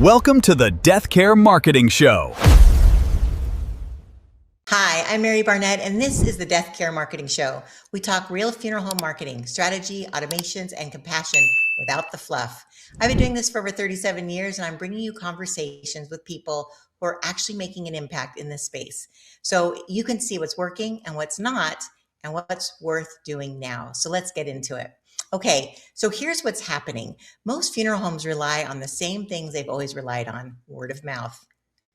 Welcome to the Deathcare Marketing Show. Hi, I'm Mary Barnett, and this is the Deathcare Marketing Show. We talk real funeral home marketing, strategy, automations, and compassion without the fluff. I've been doing this for over 37 years, and I'm bringing you conversations with people who are actually making an impact in this space. So you can see what's working and what's not, and what's worth doing now. So let's get into it. Okay, so here's what's happening. Most funeral homes rely on the same things they've always relied on: word of mouth,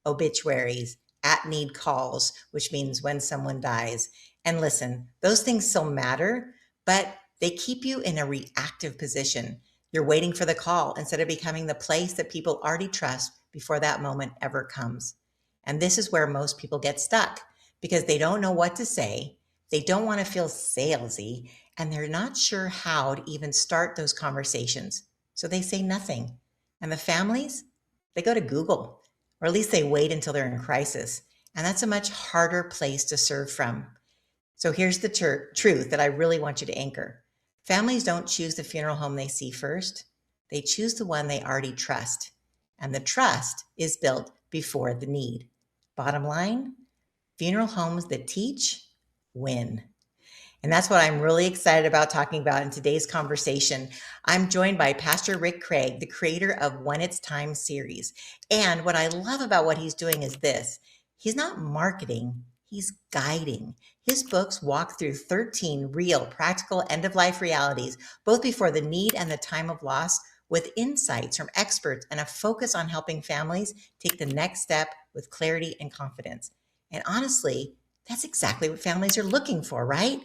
obituaries, at-need calls, which means when someone dies. And listen, those things still matter, but they keep you in a reactive position. You're waiting for the call instead of becoming the place that people already trust before that moment ever comes. And this is where most people get stuck because they don't know what to say. They don't want to feel salesy, and they're not sure how to even start those conversations. So they say nothing. And the families, they go to Google, or at least they wait until they're in crisis. And that's a much harder place to serve from. So here's the truth that I really want you to anchor. Families don't choose the funeral home they see first. They choose the one they already trust. And the trust is built before the need. Bottom line, funeral homes that teach win. And that's what I'm really excited about talking about in today's conversation. I'm joined by Pastor Rick Craig, the creator of When It's Time series. And what I love about what he's doing is this: he's not marketing, he's guiding. His books walk through 13 real, practical end-of-life realities, both before the need and the time of loss, with insights from experts and a focus on helping families take the next step with clarity and confidence. And honestly, that's exactly what families are looking for, right?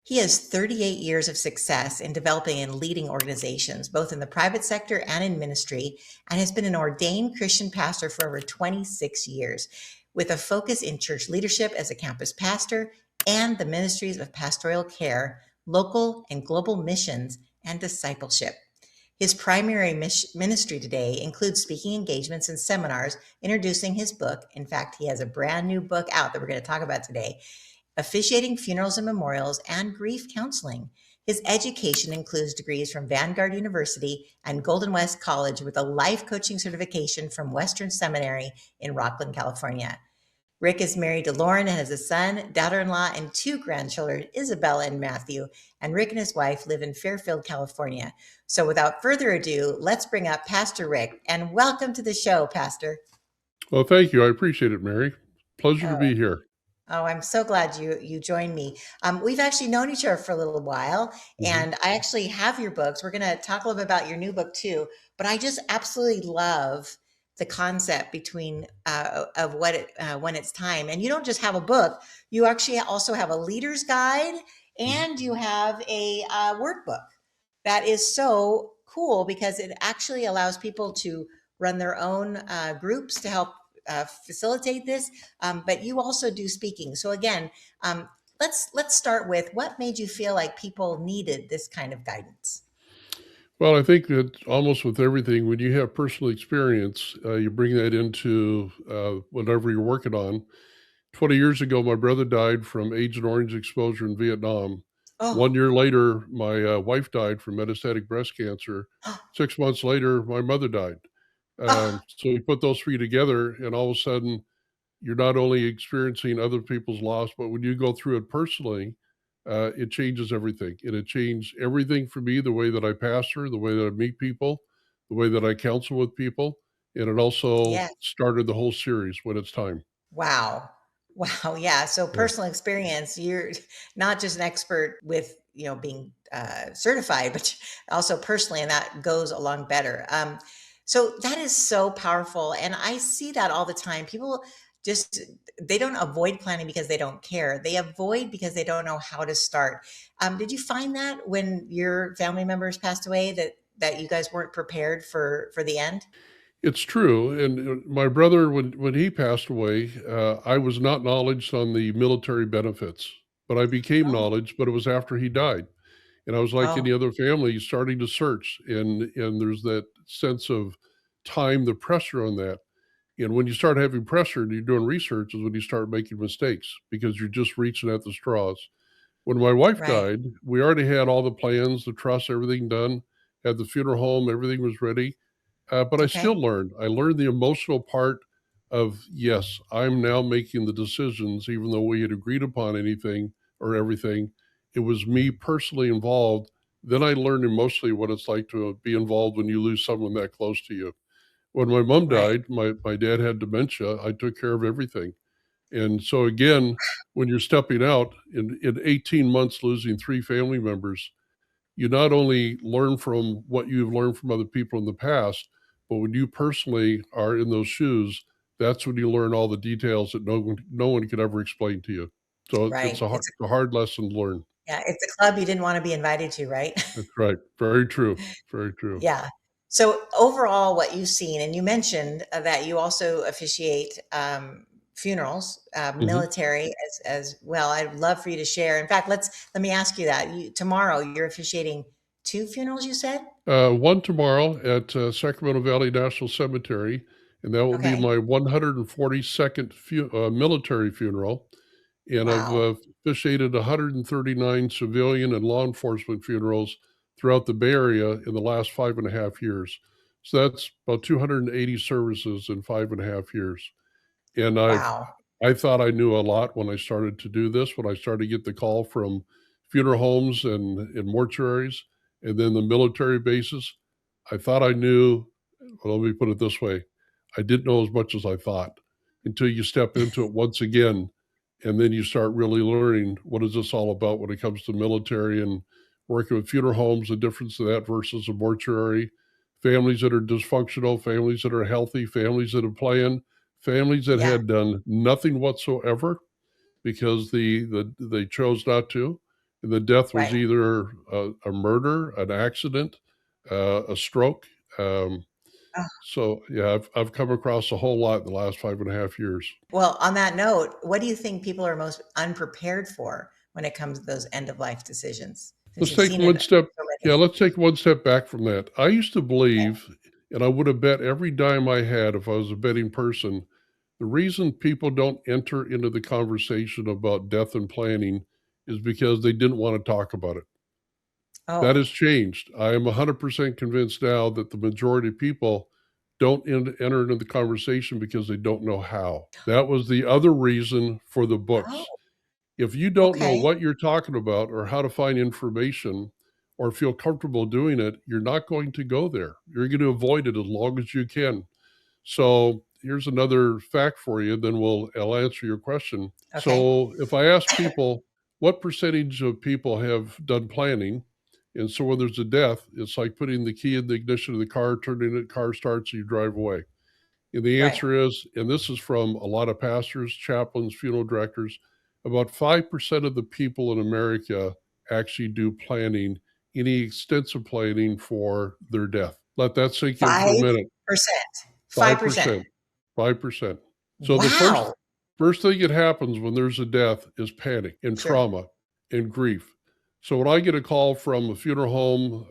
He has 38 years of success in developing and leading organizations, both in the private sector and in ministry, and has been an ordained Christian pastor for over 26 years, with a focus in church leadership as a campus pastor and the ministries of pastoral care, local and global missions, and discipleship. His primary ministry today includes speaking engagements and seminars introducing his book. In fact, he has a brand new book out that we're going to talk about today: Officiating Funerals and Memorials, and Grief Counseling. His education includes degrees from Vanguard University and Golden West College, with a life coaching certification from Western Seminary in Rockland, California. Rick is married to Lauren and has a son, daughter-in-law, and 2 grandchildren, Isabella and Matthew. And Rick and his wife live in Fairfield, California. So without further ado, let's bring up Pastor Rick. And welcome to the show, Pastor. Well, thank you. I appreciate it, Mary. Pleasure to be here. Oh, I'm so glad you joined me. We've actually known each other for a little while, and I actually have your books. We're going to talk a little bit about your new book too, but I just absolutely love the concept between of when it's time. And you don't just have a book; you actually also have a leader's guide, and you have a workbook that is so cool because it actually allows people to run their own groups to help facilitate this, but you also do speaking. So again, let's start with what made you feel like people needed this kind of guidance. Well, I think that almost with everything, when you have personal experience, you bring that into whatever you're working on. 20 years ago, my brother died from Agent Orange exposure in Vietnam. Oh, 1 year later, my wife died from metastatic breast cancer. 6 months later, my mother died. So you put those 3 together, and all of a sudden, you're not only experiencing other people's loss, but when you go through it personally, it changes everything. And it changed everything for me, the way that I pastor, the way that I meet people, the way that I counsel with people. And it also yes. started the whole series, When It's Time. Wow. Wow. Yeah. So Yeah. personal experience, you're not just an expert with, being certified, but also personally, and that goes along better. So that is so powerful. And I see that all the time. People just, they don't avoid planning because they don't care. They avoid because they don't know how to start. Did you find that when your family members passed away that you guys weren't prepared for the end? It's true. And my brother, when he passed away, I was not knowledge on the military benefits, but I became Oh, knowledge, but it was after he died. And I was like oh, any other family, starting to search. And there's that sense of time, the pressure on that. And when you start having pressure and you're doing research is when you start making mistakes because you're just reaching at the straws. When my wife right. died, we already had all the plans, the trust, everything done, had the funeral home, everything was ready. But I Okay. still learned. I learned the emotional part of, yes, I'm now making the decisions, even though we had agreed upon anything or everything. It was me personally involved. Then I learned emotionally what it's like to be involved when you lose someone that close to you. When my mom Right. died, my dad had dementia. I took care of everything. And so again, when you're stepping out in 18 months, losing 3 family members, you not only learn from what you've learned from other people in the past, but when you personally are in those shoes, that's when you learn all the details that no one could ever explain to you. So it's Right. a hard lesson to learn. Yeah, it's a club you didn't want to be invited to, right? That's right. Very true. Very true. Yeah. So overall, what you've seen, and you mentioned that you also officiate funerals, Mhm. military as well. I'd love for you to share. In fact, let me ask you that. Tomorrow, you're officiating 2 funerals. You said, One tomorrow at Sacramento Valley National Cemetery, and that will be okay. my 142nd military funeral. And I've Wow. officiated 139 civilian and law enforcement funerals throughout the Bay Area in the last 5.5 years. So that's about 280 services in 5.5 years. And Wow. I thought I knew a lot when I started to do this, when I started to get the call from funeral homes and mortuaries, and then the military bases. I thought I knew, well, let me put it this way. I didn't know as much as I thought until you step into it once again. And then you start really learning what is this all about when it comes to military and working with funeral homes, the difference of that versus a mortuary, families that are dysfunctional, families that are healthy, families that are playing, families that Yeah. had done nothing whatsoever because they chose not to, and the death was Right. either a murder, an accident, a stroke. Um, Oh, so yeah, I've come across a whole lot in the last 5.5 years. well, on that note, what do you think people are most unprepared for when it comes to those end of life decisions? Since Let's you've take seen it one step. so Yeah, many. let's take one step back from that. I used to Okay. believe, and I would have bet every dime I had if I was a betting person, the reason people don't enter into the conversation about death and planning is because they didn't want to talk about it. That Oh, has changed. I am 100% convinced now that the majority of people don't enter into the conversation because they don't know how. That was the other reason for the oh, books. If you don't know okay. what you're talking about or how to find information or feel comfortable doing it, you're not going to go there. You're going to avoid it as long as you can. So here's another fact for you, then I'll answer your question. Okay. So if I ask people what percentage of people have done planning, and so when there's a death, it's like putting the key in the ignition of the car, turning it, car starts, and you drive away. And the Right. answer is, and this is from a lot of pastors, chaplains, funeral directors, about 5% of the people in America actually do planning, any extensive planning for their death. Let that sink in for a minute. 5%. 5%. 5%. 5%. So the Wow. first thing that happens when there's a death is panic and Sure. trauma and grief. So when I get a call from a funeral home,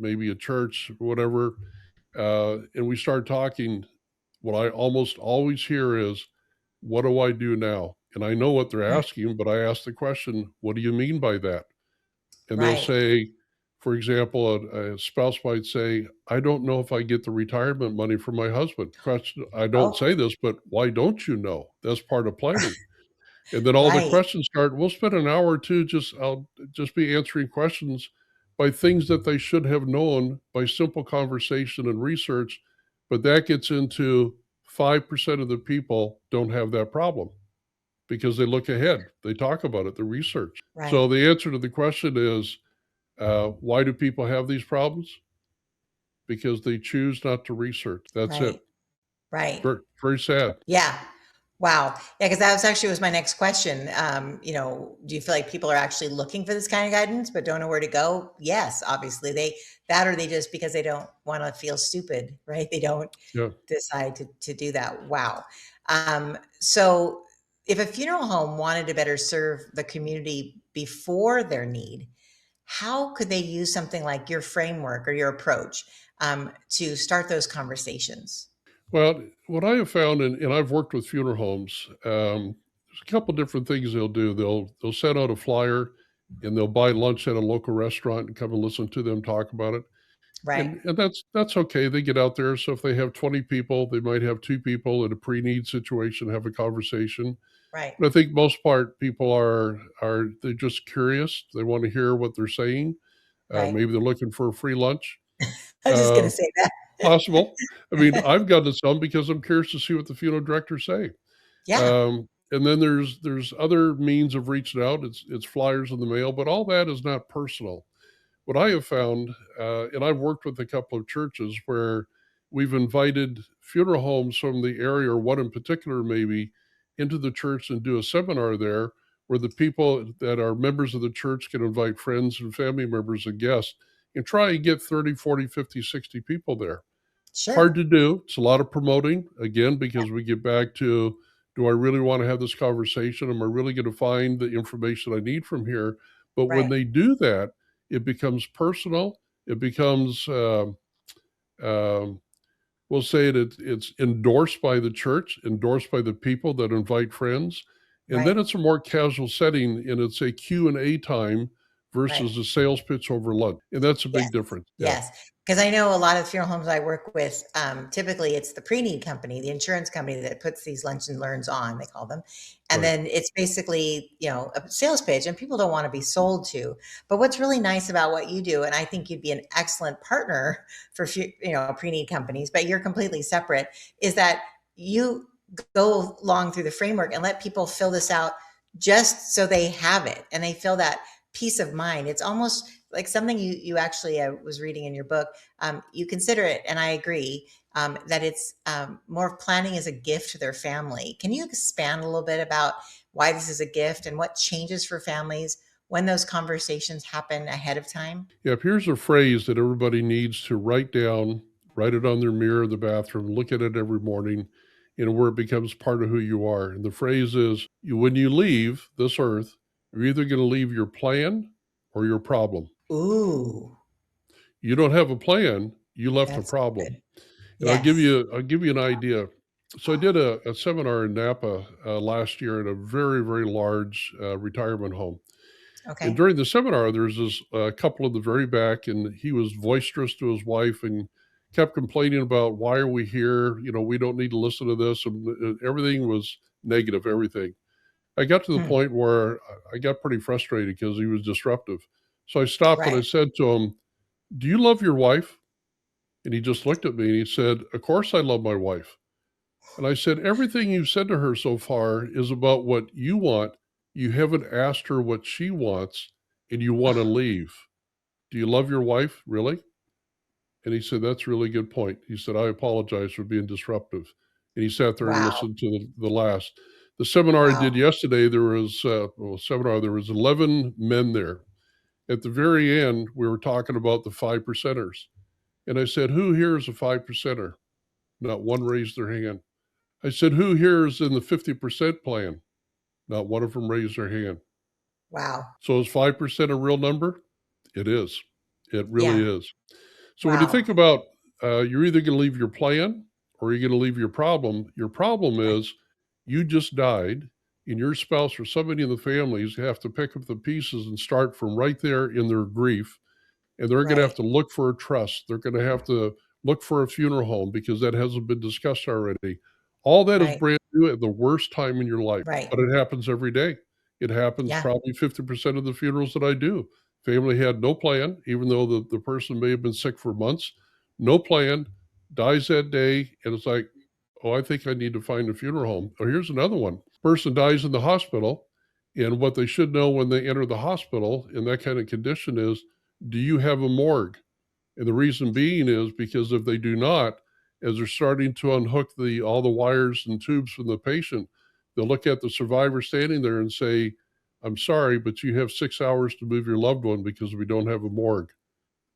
maybe a church, whatever, and we start talking, what I almost always hear is, "What do I do now?" And I know what they're Mm, asking, but I ask the question, "What do you mean by that?" And they'll right. say, for example, a spouse might say, "I don't know if I get the retirement money from my husband." Question, I don't Oh, say this, but why don't you know? That's part of planning. And then all the right. questions start. We'll spend an hour or two I'll just be answering questions by things that they should have known by simple conversation and research. But that gets into 5% of the people don't have that problem because they look ahead, they talk about it, they research. So Right. the answer to the question is, why do people have these problems? Because they choose not to research. That's it. Right. Right. Very, very sad. Yeah. Wow. Yeah, because that was my next question. Do you feel like people are actually looking for this kind of guidance but don't know where to go? Yes, obviously. Or they just because they don't want to feel stupid, right? They don't Yeah. decide to do that. Wow. So if a funeral home wanted to better serve the community before their need, how could they use something like your framework or your approach to start those conversations? Well, what I have found, and I've worked with funeral homes, there's a couple different things they'll do. They'll send out a flyer, and they'll buy lunch at a local restaurant and come and listen to them talk about it. Right. And that's okay. They get out there. So if they have 20 people, they might have 2 people in a pre-need situation, have a conversation. Right. But I think most part people are they're just curious. They want to hear what they're saying. Right. Maybe they're looking for a free lunch. I was just going Uh, to say that. Possible. I mean, I've gotten some because I'm curious to see what the funeral directors say. Yeah. And then there's other means of reaching out. It's flyers in the mail, but all that is not personal. What I have found, and I've worked with a couple of churches where we've invited funeral homes from the area, or one in particular maybe, into the church and do a seminar there where the people that are members of the church can invite friends and family members and guests and try and get 30, 40, 50, 60 people there. Hard Sure. to do. It's a lot of promoting, again, because we get back to, do I really want to have this conversation? Am I really going to find the information I need from here? But when Right. they do that, it becomes personal. It becomes, um, we'll say it's endorsed by the church, endorsed by the people that invite friends. And then Right. it's a more casual setting, and it's a Q&A time Right. versus a sales pitch over lunch. And that's a Yes. big difference. Yeah. Yes. Because I know a lot of funeral homes I work with, typically it's the pre-need company, the insurance company that puts these lunch and learns on, they call them. And Right. then it's basically, a sales pitch and people don't want to be sold to. But what's really nice about what you do, and I think you'd be an excellent partner for, pre-need companies, but you're completely separate, is that you go along through the framework and let people fill this out just so they have it and they feel that peace of mind. It's almost like something you actually, I was reading in your book. You consider it, and I agree, that it's more of planning as a gift to their family. Can you expand a little bit about why this is a gift and what changes for families when those conversations happen ahead of time? Yeah, here's a phrase that everybody needs to write down, write it on their mirror in the bathroom, look at it every morning, where it becomes part of who you are. And the phrase is, when you leave this earth, you're either going to leave your plan or your problem. Ooh, You don't have a plan, you left a that's problem. good. And I'll give Yes. you an idea. So I did a seminar in Napa last year at a very, very large retirement home. And Okay. during the seminar, there's this couple in the very back, and he was boisterous to his wife and kept complaining about, why are we here? We don't need to listen to this. And everything was negative, everything. I got to the Hmm. point where I got pretty frustrated because he was disruptive. So I stopped and I Right. said to him, do you love your wife? And he just looked at me and he said, of course I love my wife. And I said, everything you've said to her so far is about what you want. You haven't asked her what she wants, and you want to leave. Do you love your wife, really? And he said, that's a really good point. He said, I apologize for being disruptive. And he sat there and Wow. listened to the last. The seminar I Wow. did yesterday, there was there was 11 men there. At the very end, we were talking about the 5%ers. And I said, who here is a 5%er? Not one raised their hand. I said, who here is in the 50% plan? Not one of them raised their hand. Wow. So is 5% a real number? It is. It really Yeah. is. So when you Wow. think about, you're either going to leave your plan or you're going to leave your problem Right. is you just died, and your spouse or somebody in the families have to pick up the pieces and start from right there in their grief. And they're going to have Right. to look for a trust. They're going to have to look for a funeral home because that hasn't been discussed already. All that is Right. brand new at the worst time in your life, Right. but it happens every day. It happens Yeah. probably 50% of the funerals that I do. Family had no plan, even though the person may have been sick for months, no plan, dies that day. And it's like, oh, I think I need to find a funeral home. Or here's another one. Person dies in the hospital. And what they should know when they enter the hospital in that kind of condition is, do you have a morgue? And the reason being is because if they do not, as they're starting to unhook all the wires and tubes from the patient, they'll look at the survivor standing there and say, I'm sorry, but you have 6 hours to move your loved one because we don't have a morgue.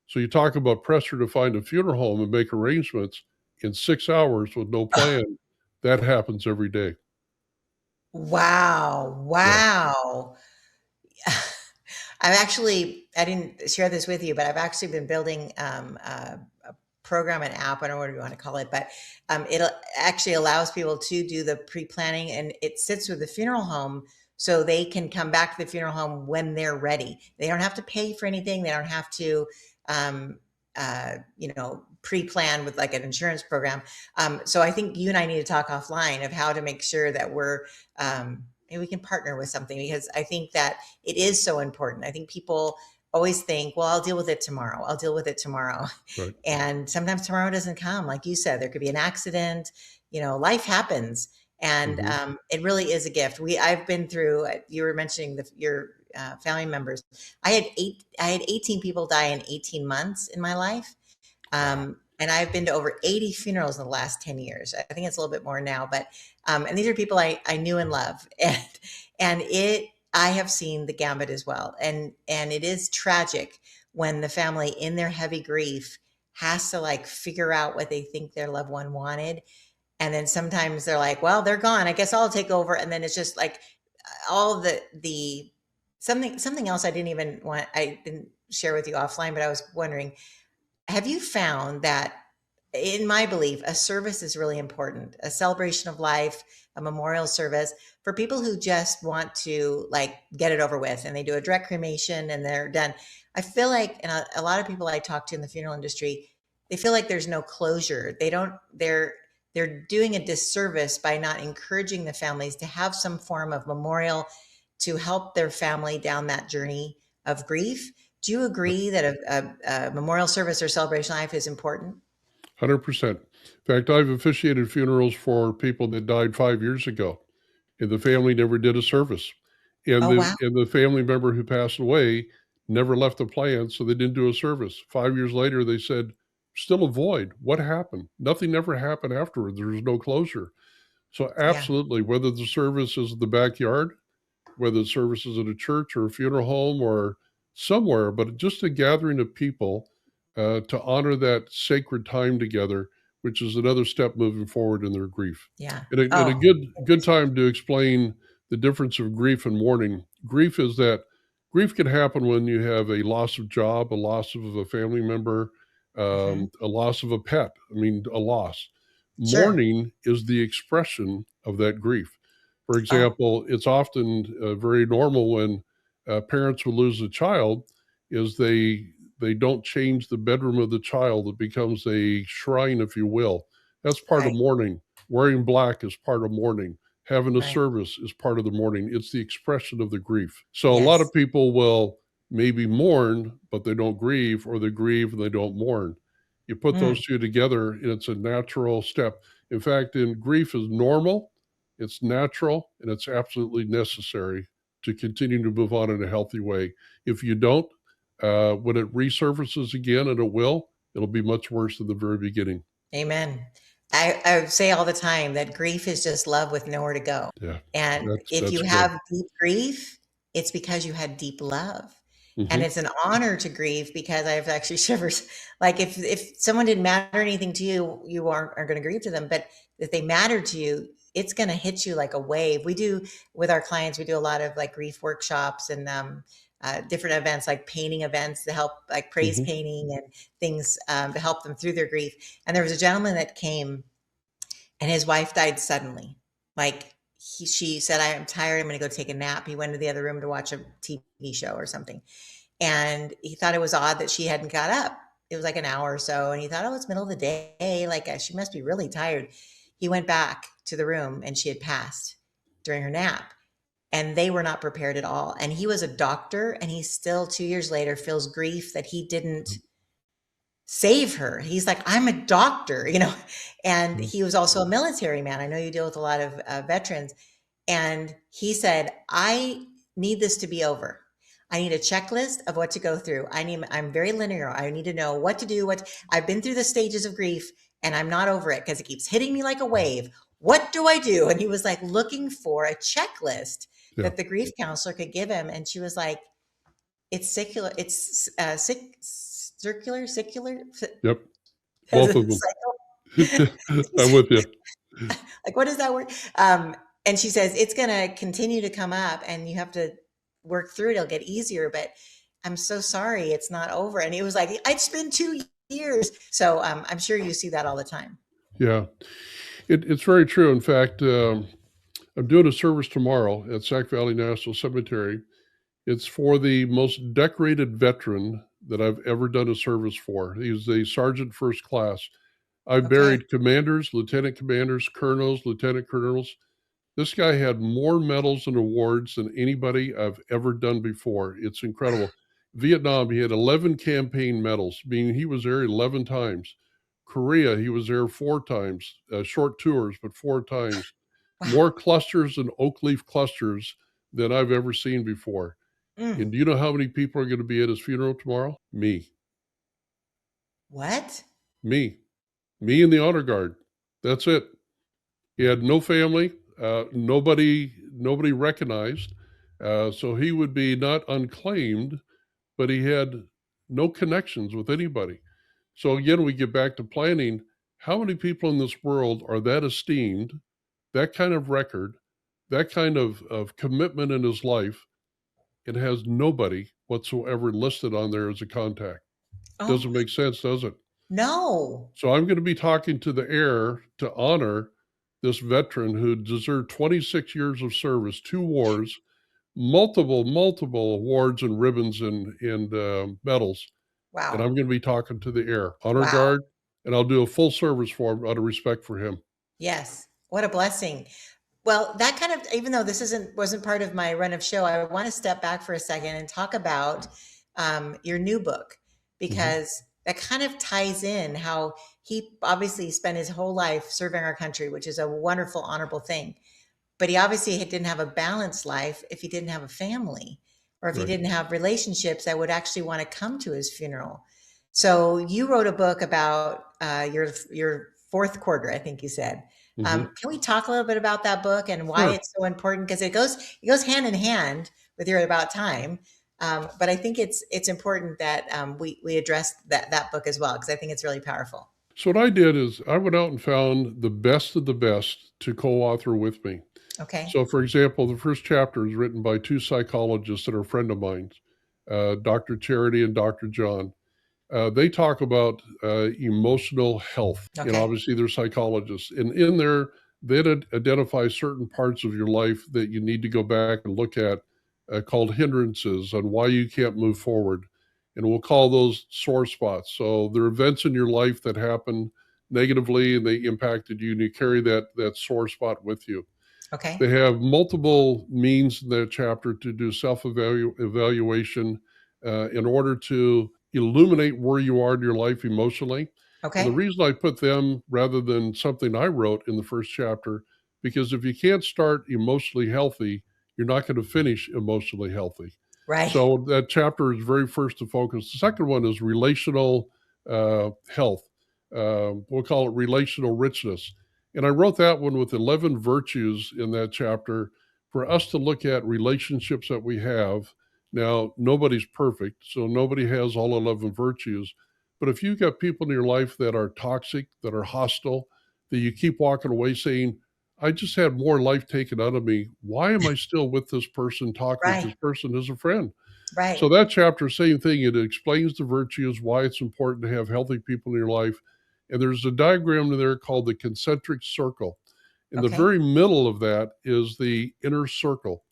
So you talk about pressure to find a funeral home and make arrangements in 6 hours with no plan. That happens every day. Wow. Yeah. Wow. I didn't share this with you, but I've actually been building a program, an app, I don't know what you want to call it, but it actually allows people to do the pre-planning and it sits with the funeral home so they can come back to the funeral home when they're ready. They don't have to pay for anything. They don't have to, um, pre-planned with like an insurance program. So I think you and I need to talk offline of how to make sure that maybe we can partner with something, because I think that it is so important. I think people always think, well, I'll deal with it tomorrow. I'll deal with it tomorrow. Right. And sometimes tomorrow doesn't come. Like you said, there could be an accident, life happens. And it really is a gift. I've been through, you were mentioning your family members. I had 18 people die in 18 months in my life. And I've been to over 80 funerals in the last 10 years. I think it's a little bit more now, but, and these are people I knew and love, and I have seen the gambit as well. And it is tragic when the family in their heavy grief has to like figure out what they think their loved one wanted. And then sometimes they're like, well, they're gone, I guess I'll take over. And then it's just like all the something else I didn't share with you offline, but I was wondering, have you found that, in my belief, a service is really important, a celebration of life, a memorial service for people who just want to like get it over with, and they do a direct cremation and they're done. I feel like, and a lot of people I talk to in the funeral industry, they feel like there's no closure. They're doing a disservice by not encouraging the families to have some form of memorial to help their family down that journey of grief. Do you agree that a memorial service or celebration of life is important? 100%. In fact, I've officiated funerals for people that died 5 years ago, and the family never did a service. And Oh, wow. and the family member who passed away never left the plan, so they didn't do a service. 5 years later, they said, still a void. What happened? Nothing ever happened afterward. There was no closure. So Yeah. absolutely, whether the service is in the backyard, whether the service is at a church or a funeral home or somewhere, but just a gathering of people to honor that sacred time together, which is another step moving forward in their grief. Yeah. And a Oh, good time to explain the difference of grief and mourning. Grief can happen when you have a loss of job, a loss of a family member, a loss of a pet. I mean, a loss. sure. Mourning is the expression of that grief. For Oh, example, it's often very normal when parents will lose a child, is they don't change the bedroom of the child. It becomes a shrine, if you will. That's part of right, mourning. Wearing black is part of mourning. Having a right. service is part of the mourning. It's the expression of the grief. So a lot Yes. of people will maybe mourn, but they don't grieve, or they grieve and they don't mourn. You put Mm, those two together, and it's a natural step. In fact, in grief is normal, it's natural, and it's absolutely necessary to continue to move on in a healthy way. If you don't, when it resurfaces again, and it'll be much worse than the very beginning. amen. I say all the time that grief is just love with nowhere to go. Yeah, And if you that's good. have deep grief, it's because you had deep love. And Hmm. it's an honor to grieve, because I've actually shivers. Like if someone didn't matter anything to you, you aren't going to grieve to them. But if they matter to you, it's going to hit you like a wave. We do with our clients, we do a lot of like grief workshops and different events, like painting events to help, like praise Hmm. painting and things to help them through their grief. And there was a gentleman that came, and his wife died suddenly. Like she said, I am tired. I'm going to go take a nap. He went to the other room to watch a TV show or something. And he thought it was odd that she hadn't got up. It was like an hour or so. And he thought, oh, it's middle of the day. Like she must be really tired. He went back to the room and she had passed during her nap. And they were not prepared at all. And he was a doctor, and he still 2 years later feels grief that he didn't save her. He's like, I'm a doctor, and he was also a military man. I know you deal with a lot of veterans. And he said, I need this to be over. I need a checklist of what to go through. I'm very linear. I need to know what to do. I've been through the stages of grief, and I'm not over it because it keeps hitting me like a wave. What do I do? And he was like looking for a checklist Yeah. that the grief counselor could give him. And she was like, it's secular. It's circular. Yep. Both of them. I'm with you. Like, what is that word? And she says, it's going to continue to come up and you have to work through it. It'll get easier, but I'm so sorry. It's not over. And he was like, it's been 2 years. So I'm sure you see that all the time. Yeah. It's very true. In fact, I'm doing a service tomorrow at Sac Valley National Cemetery. It's for the most decorated veteran that I've ever done a service for. He was a sergeant first class. I've Okay. buried commanders, lieutenant commanders, colonels, lieutenant colonels. This guy had more medals and awards than anybody I've ever done before. It's incredible. Vietnam, he had 11 campaign medals, meaning he was there 11 times. Korea, he was there 4 times, short tours, but 4 times. Wow. More clusters and oak leaf clusters than I've ever seen before. And do you know how many people are going to be at his funeral tomorrow? Me. What? Me and the honor guard. That's it. He had no family, nobody recognized. So he would be not unclaimed, but he had no connections with anybody. So again, we get back to planning. How many people in this world are that esteemed, that kind of record, that kind of commitment in his life, and has nobody whatsoever listed on there as a contact? Oh, Doesn't make sense, does it? no. So I'm going to be talking to the heir to honor this veteran who deserved 26 years of service, 2 wars, multiple awards and ribbons and medals. And Wow. I'm going to be talking to the heir, honor Wow. guard, and I'll do a full service for him out of respect for him. Yes. What a blessing. Well, that kind of, even though this wasn't part of my run of show, I want to step back for a second and talk about your new book, because that kind of ties in how he obviously spent his whole life serving our country, which is a wonderful, honorable thing. But he obviously didn't have a balanced life if he didn't have a family, or if he Right. didn't have relationships that would actually want to come to his funeral. So you wrote a book about your fourth quarter, I think you said. Mhm. Can we talk a little bit about that book and why Sure. it's so important? Because it goes hand in hand with your About Time. But I think it's important that we address that book as well, because I think it's really powerful. So what I did is I went out and found the best of the best to co-author with me. Okay. So, for example, the first chapter is written by 2 psychologists that are a friend of mine, Dr. Charity and Dr. John. They talk about emotional health, and Okay. obviously they're psychologists. And in there, they identify certain parts of your life that you need to go back and look at, called hindrances on why you can't move forward. And we'll call those sore spots. So there are events in your life that happen negatively and they impacted you, and you carry that sore spot with you. Okay. They have multiple means in that chapter to do self-evaluation in order to illuminate where you are in your life emotionally. And the Okay. reason I put them rather than something I wrote in the first chapter, because if you can't start emotionally healthy, you're not going to finish emotionally healthy. Right. So that chapter is very first to focus. The second one is relational health. We'll call it relational richness. And I wrote that one with 11 virtues in that chapter for us to look at relationships that we have. Now, nobody's perfect, so nobody has all 11 virtues. But if you've got people in your life that are toxic, that are hostile, that you keep walking away saying, I just had more life taken out of me. Why am I still with this person, talking with Right. this person as a friend? Right. So that chapter, same thing. It explains the virtues, why it's important to have healthy people in your life. And there's a diagram in there called the concentric circle. In the Okay. very middle of that is the inner circle.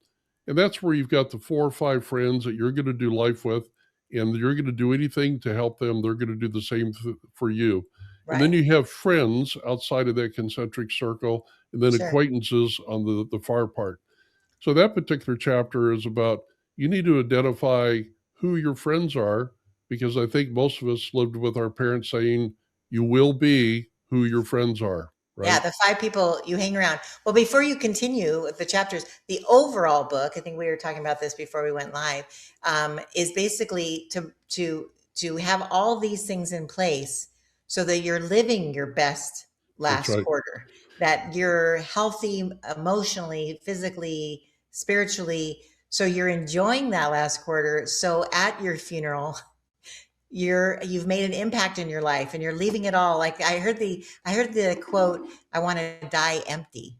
And that's where you've got the 4 or 5 friends that you're going to do life with, and you're going to do anything to help them. They're going to do the same for you. And then Right. you have friends outside of that concentric circle, and then Sure. acquaintances on the far part. So that particular chapter is about you need to identify who your friends are, because I think most of us lived with our parents saying, you will be who your friends are, Yeah, right? the 5 people you hang around. Well, before you continue with the chapters, the overall book, I think we were talking about this before we went live, is basically to have all these things in place so that you're living your best That's last right. quarter, that you're healthy emotionally, physically, spiritually, so you're enjoying that last quarter. So at your funeral, you've made an impact in your life and you're leaving it all. Like I heard the quote, I want to die empty.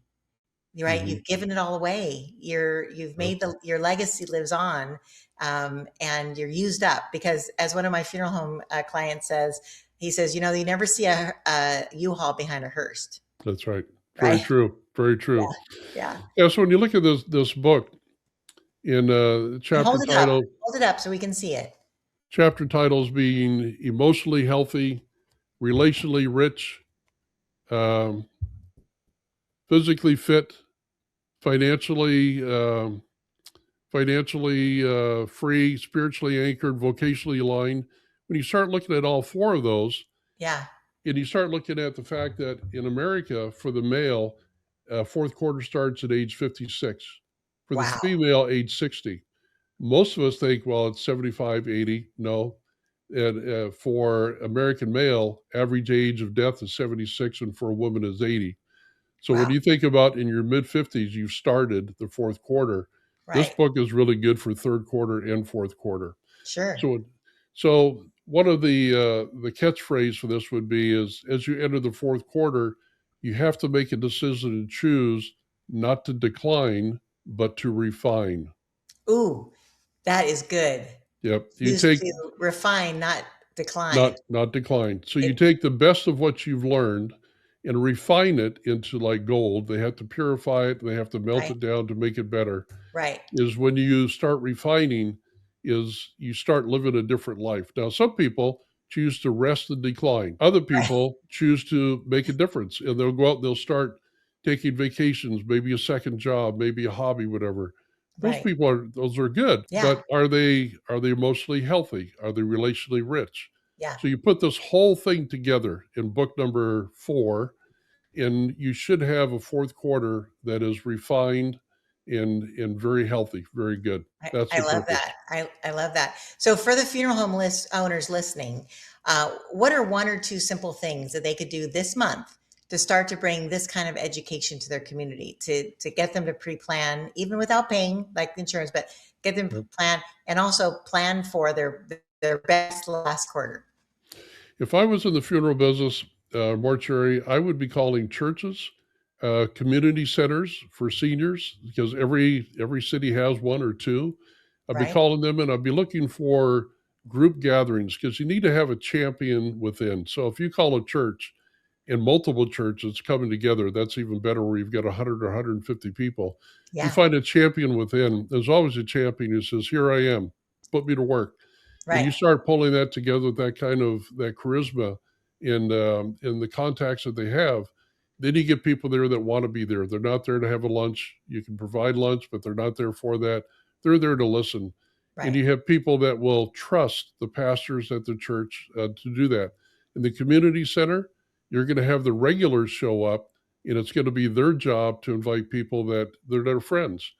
You're right. Mhm. You've given it all away. You've Yep. made your legacy lives on, and you're used up, because as one of my funeral home clients says, he says, you never see a U-Haul behind a hearse, That's right. Very right? true. Very Yeah. true. Yeah. Yeah. So when you look at this book in And chapter title, hold it up so we can see it. Chapter titles being emotionally healthy, relationally rich, um, physically fit, financially free, spiritually anchored, vocationally aligned. When you start looking at all four of those, Yeah. and you start looking at the fact that in America, for the male, fourth quarter starts at age 56. For the Wow. female, age 60. Most of us think, well, it's 75, 80. No. And for American male, average age of death is 76, and for a woman is 80. So when Wow. you think about in your mid 50s, you've started the fourth quarter. This Right. book is really good for third quarter and fourth quarter. Sure. So one of the catchphrase for this would be is as you enter the fourth quarter, you have to make a decision and choose not to decline, but to refine. Ooh, that is good. Yep. You Used take to refine, not decline. not decline. So you It, take the best of what you've learned and refine it into like gold. They have to purify it, they have to melt right. it down to make it better. Right. Is when you start refining, is you start living a different life. Now, some people choose to rest and decline. Other Right. people choose to make a difference, and they'll go out and they'll start taking vacations, maybe a second job, maybe a hobby, whatever. Right. Those are good, Yeah. but are they emotionally healthy? Are they relationally rich? Yeah. So you put this whole thing together in book number 4, and you should have a fourth quarter that is refined and very healthy, very good. That's I the love purpose. that. I love that. So for the funeral home owners listening, what are one or two simple things that they could do this month to start to bring this kind of education to their community, to get them to pre-plan, even without paying like insurance, but get them to Yep. plan and also plan for their best last quarter. If I was in the funeral business, mortuary, I would be calling churches, community centers for seniors, because every city has one or two. I'd be Right. calling them, and I'd be looking for group gatherings because you need to have a champion within. So if you call a church and multiple churches coming together, that's even better where you've got 100 or 150 people. You Yeah. find a champion within. There's always a champion who says, here I am, put me to work. And Right. you start pulling that together with that charisma in the contacts that they have, then you get people there that want to be there. They're not there to have a lunch. You can provide lunch, but they're not there for that. They're there to listen. And Right. you have people that will trust the pastors at the church to do that. In the community center, you're going to have the regulars show up, and it's going to be their job to invite people that they're their friends.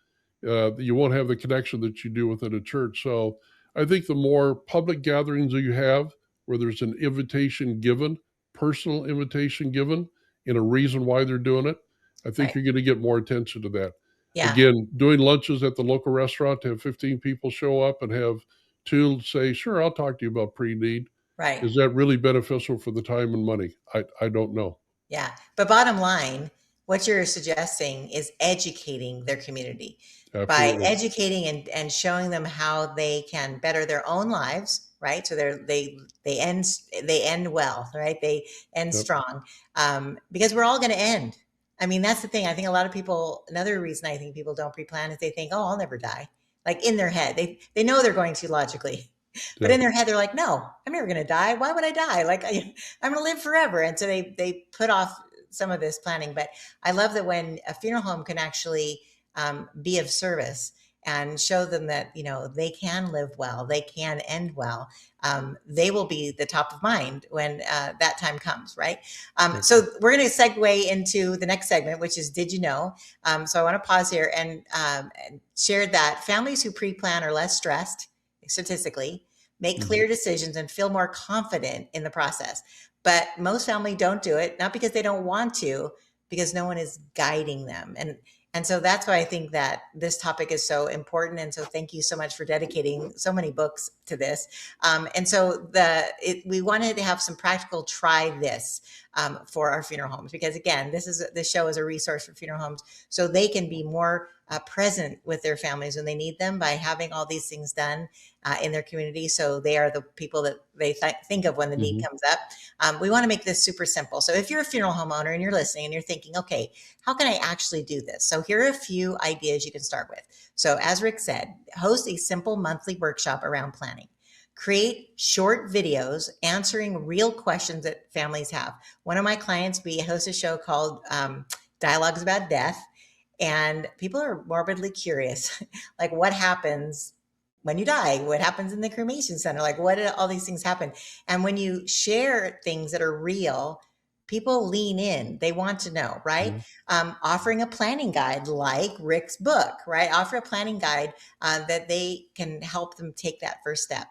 You won't have the connection that you do within a church. So I think the more public gatherings that you have, where there's an invitation given, personal invitation given, and a reason why they're doing it, I think Right. you're going to get more attention to that. Yeah. Again, doing lunches at the local restaurant to have 15 people show up and have two say, sure, I'll talk to you about pre-need. Right. Is that really beneficial for the time and money? I don't know. Yeah. But bottom line, what you're suggesting is educating their community by Absolutely. educating and showing them how they can better their own lives, right? So they end well, right? They end Yep. strong, because we're all going to end. I mean, that's the thing. I think a lot of people. Another reason I think people don't pre-plan is they think, "Oh, I'll never die." Like in their head, they know they're going to logically, but Yeah. in their head, they're like, "No, I'm never going to die. Why would I die? Like I'm going to live forever." And so they put off some of this planning. But I love that when a funeral home can actually be of service and show them that they can live well, they can end well. They will be the top of mind when that time comes, right? Yep. So we're going to segue into the next segment, which is Did You Know? So I want to pause here and share that families who pre-plan are less stressed statistically, make Mhm. clear decisions, and feel more confident in the process. But most family don't do it, not because they don't want to, because no one is guiding them. And so that's why I think that this topic is so important. And so thank you so much for dedicating so many books to this. And so we wanted to have some practical try this for our funeral homes, because again, this show is a resource for funeral homes so they can be more present with their families when they need them by having all these things done in their community. So they are the people that they think of when the need Mhm. comes up. We want to make this super simple. So if you're a funeral home owner and you're listening and you're thinking, okay, how can I actually do this? So here are a few ideas you can start with. So as Rick said, host a simple monthly workshop around planning. Create short videos answering real questions that families have. One of my clients, we host a show called Dialogues About Death, and people are morbidly curious, like what happens when you die, what happens in the cremation center, like what did all these things happen. And when you share things that are real, people lean in, they want to know, right? Offering a planning guide like Rick's book, right? Offer a planning guide that they can help them take that first step.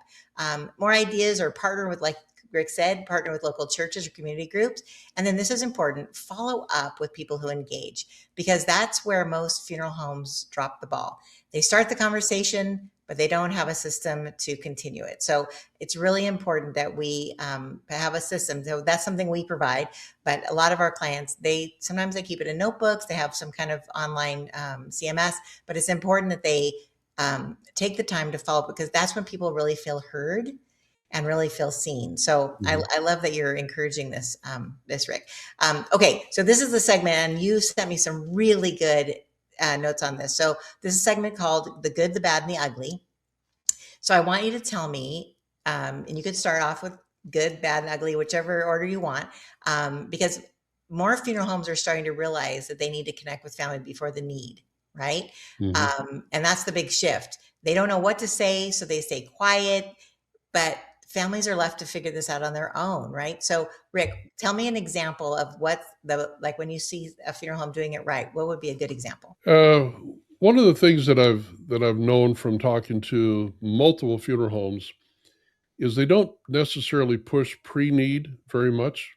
More ideas, or partner with, like Rick said, partner with local churches or community groups. And then this is important, follow up with people who engage, because that's where most funeral homes drop the ball. They start the conversation, but they don't have a system to continue it. So it's really important that we have a system. So that's something we provide. But a lot of our clients, sometimes they keep it in notebooks. They have some kind of online CMS, but it's important that they take the time to follow up, because that's when people really feel heard and really feel seen. So I love that you're encouraging this, Rick. Okay, so this is the segment, and you sent me some really good notes on this. So this is a segment called The Good, the Bad, and the Ugly. So I want you to tell me, and you could start off with good, bad, and ugly, whichever order you want, because more funeral homes are starting to realize that they need to connect with family before the need, right? And that's the big shift. They don't know what to say, so they stay quiet, but families are left to figure this out on their own, right? So Rick, tell me an example of like when you see a funeral home doing it right, what would be a good example? One of the things that I've known from talking to multiple funeral homes is they don't necessarily push pre-need very much,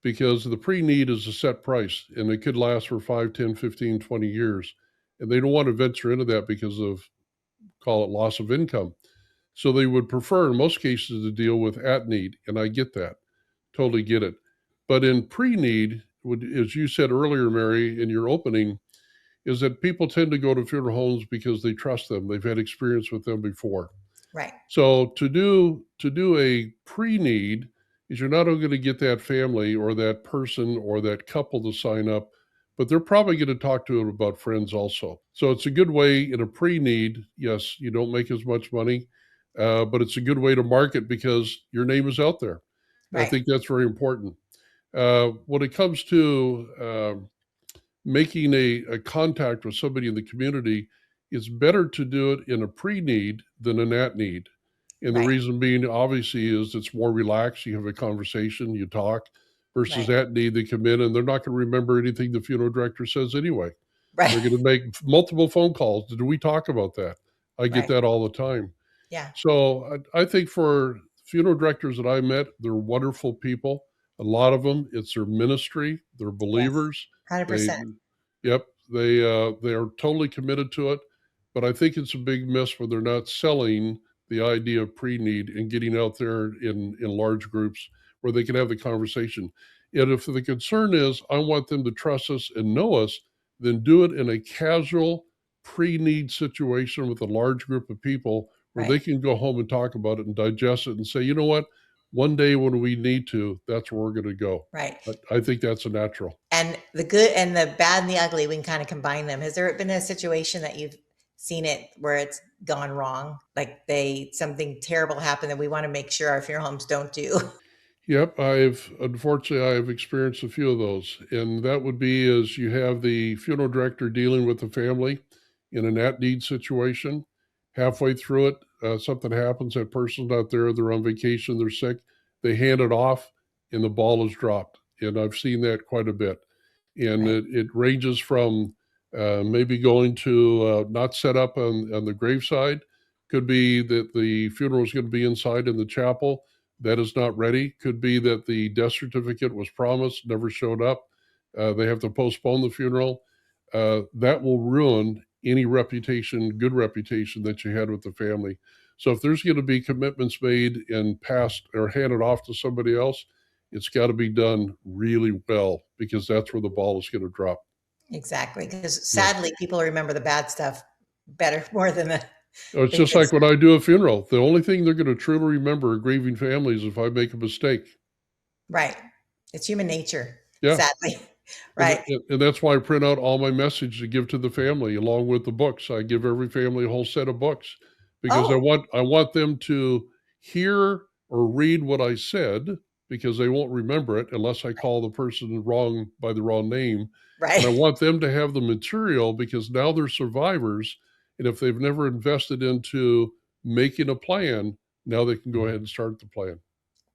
because the pre-need is a set price and it could last for 5, 10, 15, 20 years. And they don't want to venture into that because of, call it, loss of income. So they would prefer in most cases to deal with at need. And I get that, totally get it. But in pre-need, as you said earlier, Mary, in your opening, is that people tend to go to funeral homes because they trust them. They've had experience with them before. Right. So to do a pre-need is you're not only going to get that family or that person or that couple to sign up, but they're probably going to talk to them about friends also. So it's a good way in a pre-need. Yes, you don't make as much money, but it's a good way to market because your name is out there. Right. I think that's very important. When it comes to making a contact with somebody in the community, it's better to do it in a pre-need than an at-need. And the reason being, obviously, is it's more relaxed. You have a conversation, you talk, versus at-need, they come in and they're not going to remember anything the funeral director says anyway. Right. They're going to make multiple phone calls. Did we talk about that? I get that all the time. Yeah. So I think for funeral directors that I met, they're wonderful people. A lot of them, it's their ministry. They're believers. 100%. They are totally committed to it. But I think it's a big miss when they're not selling the idea of pre-need and getting out there in large groups where they can have the conversation. And if the concern is, I want them to trust us and know us, then do it in a casual pre-need situation with a large group of people where they can go home and talk about it and digest it and say, you know what, one day when we need to, that's where we're going to go. Right. I think that's a natural. And the good and the bad and the ugly, we can kind of combine them. Has there been a situation that you've seen it where it's gone wrong? Like something terrible happened that we want to make sure our funeral homes don't do? Yep, unfortunately, I've experienced a few of those. And that would be as you have the funeral director dealing with the family in an at-need situation. Halfway through it, something happens, that person's not there, they're on vacation, they're sick, they hand it off, and the ball is dropped. And I've seen that quite a bit. And it ranges from maybe going to not set up on the graveside. Could be that the funeral is going to be inside in the chapel. That is not ready. Could be that the death certificate was promised, never showed up. They have to postpone the funeral. That will ruin any good reputation that you had with the family. So if there's going to be commitments made and passed or handed off to somebody else, it's got to be done really well, because that's where the ball is going to drop. Exactly. Because sadly, people remember the bad stuff more than the... It's just like when I do a funeral. The only thing they're going to truly remember are grieving families if I make a mistake. Right. It's human nature, Yeah. Sadly. Right. And that's why I print out all my message to give to the family along with the books. I give every family a whole set of books because I want them to hear or read what I said, because they won't remember it unless I call the person wrong by the wrong name. And I Right. want them to have the material because now they're survivors. And if they've never invested into making a plan, now they can go ahead and start the plan.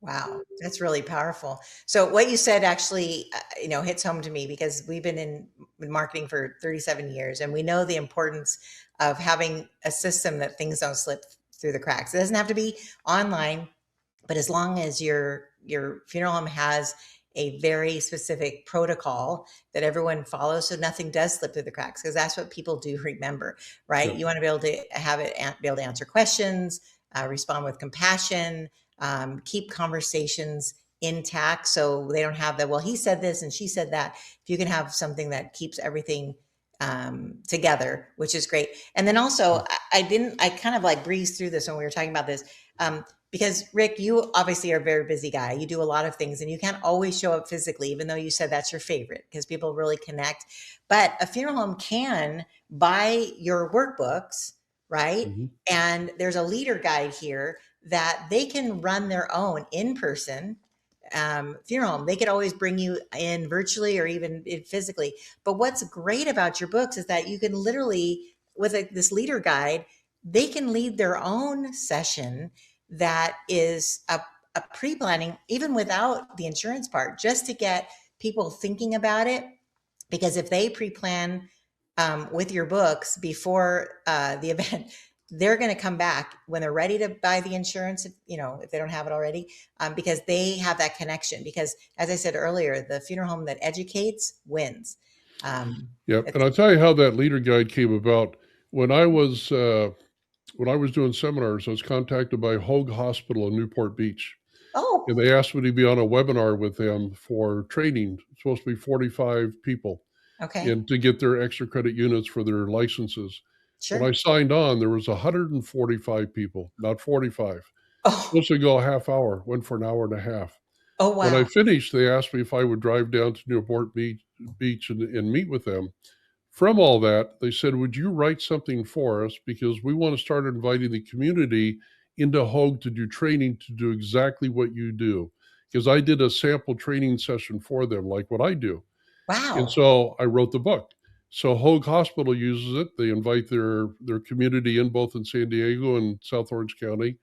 Wow, that's really powerful. So what you said actually, hits home to me because we've been in marketing for 37 years, and we know the importance of having a system that things don't slip through the cracks. It doesn't have to be online, but as long as your funeral home has a very specific protocol that everyone follows, so nothing does slip through the cracks, because that's what people do remember, right? Yep. You want to be able to have it, be able to answer questions, respond with compassion, keep conversations intact, so they don't have that. Well, he said this and she said that. If you can have something that keeps everything together, which is great. And then also, I kind of like breezed through this when we were talking about this. Because Rick, you obviously are a very busy guy. You do a lot of things and you can't always show up physically, even though you said that's your favorite because people really connect. But a funeral home can buy your workbooks, right? Mm-hmm. And there's a leader guide here that they can run their own in-person funeral home. They could always bring you in virtually or even physically. But what's great about your books is that you can literally, with this leader guide, they can lead their own session that is a pre-planning, even without the insurance part, just to get people thinking about it. Because if they pre-plan with your books before the event, they're going to come back when they're ready to buy the insurance, if they don't have it already, because they have that connection. Because as I said earlier, the funeral home that educates wins. Yep. And I'll tell you how that leader guide came about. When I was doing seminars, I was contacted by Hoag Hospital in Newport Beach. And Oh, they asked me to be on a webinar with them for training. It's supposed to be 45 people okay. and to get their extra credit units for their licenses. When I Sure. signed on, there was 145 people, not 45. Oh, Supposed to go a half hour, went for an hour and a half. oh, When I wow. finished, they asked me if I would drive down to Newport Beach and meet with them. From all that, they said, would you write something for us? Because we want to start inviting the community into Hoag to do training to do exactly what you do. Because I did a sample training session for them, like what I do. And Wow. so I wrote the book. So Hoag Hospital uses it. They invite their community in both in San Diego and South Orange County.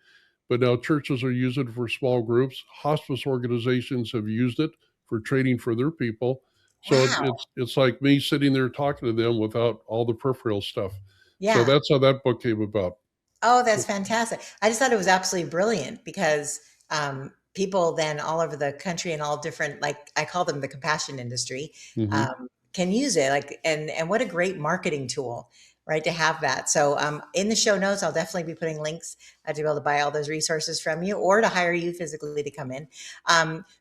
But now churches are using it for small groups. Hospice organizations have used it for training for their people. So Wow. it's like me sitting there talking to them without all the peripheral stuff. So Yeah. that's how that book came about. Oh, that's fantastic. I just thought it was absolutely brilliant because people then all over the country and all different, like I call them the compassion industry, Hmm. can use it. Like, and what a great marketing tool, right? To have that. So in the show notes, I'll definitely be putting links to be able to buy all those resources from you or to hire you physically to come in.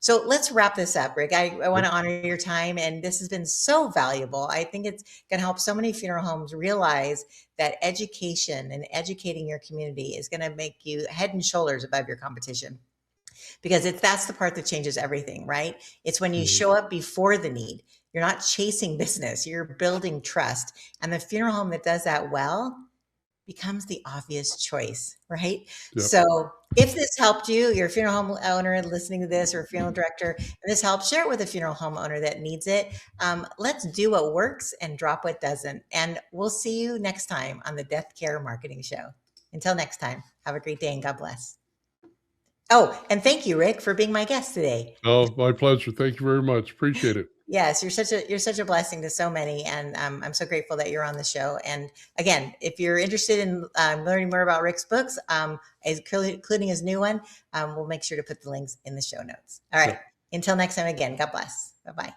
So let's wrap this up, Rick. I want to honor your time, and this has been so valuable. I think it's going to help so many funeral homes realize that education and educating your community is going to make you head and shoulders above your competition, because that's the part that changes everything, right? It's when you Hmm. show up before the need. You're not chasing business, you're building trust. And the funeral home that does that well becomes the obvious choice, right? Yep. So if this helped you, you're a funeral home owner listening to this, or a funeral director, and this helps, share it with a funeral home owner that needs it. Let's do what works and drop what doesn't. And we'll see you next time on the Deathcare Marketing Show. Until next time, have a great day and God bless. Oh, and thank you, Rick, for being my guest today. Oh, my pleasure. Thank you very much. Appreciate it. Yes, you're such a blessing to so many, and I'm so grateful that you're on the show. And again, if you're interested in learning more about Rick's books, including his new one, we'll make sure to put the links in the show notes. All right. Yep. Until next time, again, God bless. Bye bye.